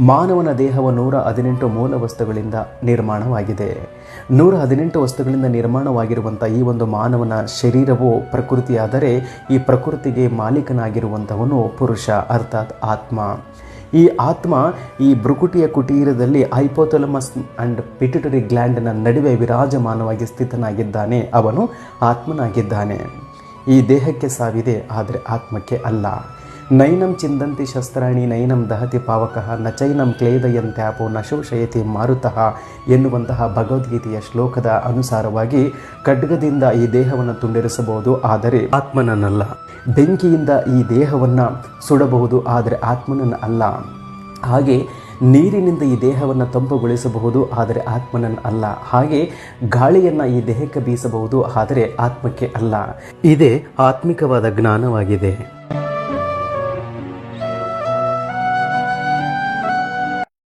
ಮಾನವನ ದೇಹವು 118 ಮೂಲ ವಸ್ತುಗಳಿಂದ ನಿರ್ಮಾಣವಾಗಿದೆ. 118 ವಸ್ತುಗಳಿಂದ ನಿರ್ಮಾಣವಾಗಿರುವಂಥ ಈ ಒಂದು ಮಾನವನ ಶರೀರವು ಪ್ರಕೃತಿಯಾದರೆ ಈ ಪ್ರಕೃತಿಗೆ ಮಾಲೀಕನಾಗಿರುವಂಥವನು ಪುರುಷ, ಅರ್ಥಾತ್ ಆತ್ಮ. ಈ ಆತ್ಮ ಈ ಭ್ರುಕುಟಿಯ ಕುಟೀರದಲ್ಲಿ ಹೈಪೋಥಾಲಮಸ್ ಅಂಡ್ ಪಿಟ್ಯುಟರಿ ಗ್ಲ್ಯಾಂಡ್ನ ನಡುವೆ ವಿರಾಜಮಾನವಾಗಿ ಸ್ಥಿತನಾಗಿದ್ದಾನೆ. ಅವನು ಆತ್ಮನಾಗಿದ್ದಾನೆ. ಈ ದೇಹಕ್ಕೆ ಸಾವಿದೆ, ಆದರೆ ಆತ್ಮಕ್ಕೆ ಅಲ್ಲ. ನೈನಂ ಚಿಂದಂತಿ ಶಸ್ತ್ರಾಣಿ ನೈನಂ ದಹತಿ ಪಾವಕಃ ನ ಚೈನಂ ಕ್ಲೇದಯಂತ್ಯಾಪೋ ನ ಶೋಷಯತಿ ಮಾರುತಃ ಎನ್ನುವಂತಹ ಭಗವದ್ಗೀತೆಯ ಶ್ಲೋಕದ ಅನುಸಾರವಾಗಿ ಖಡ್ಗದಿಂದ ಈ ದೇಹವನ್ನು ತುಂಡರಿಸಬಹುದು, ಆದರೆ ಆತ್ಮನನ್ನಲ್ಲ. ಬೆಂಕಿಯಿಂದ ಈ ದೇಹವನ್ನು ಸುಡಬಹುದು, ಆದರೆ ಆತ್ಮನನ್ನು ಅಲ್ಲ. ಹಾಗೆ ನೀರಿನಿಂದ ಈ ದೇಹವನ್ನು ತಂಪುಗೊಳಿಸಬಹುದು, ಆದರೆ ಆತ್ಮನನ್ನು ಅಲ್ಲ. ಹಾಗೆ ಗಾಳಿಯನ್ನು ಈ ದೇಹಕ್ಕೆ ಬೀಸಬಹುದು, ಆದರೆ ಆತ್ಮಕ್ಕೆ ಅಲ್ಲ. ಇದೇ ಆತ್ಮಿಕವಾದ ಜ್ಞಾನವಾಗಿದೆ.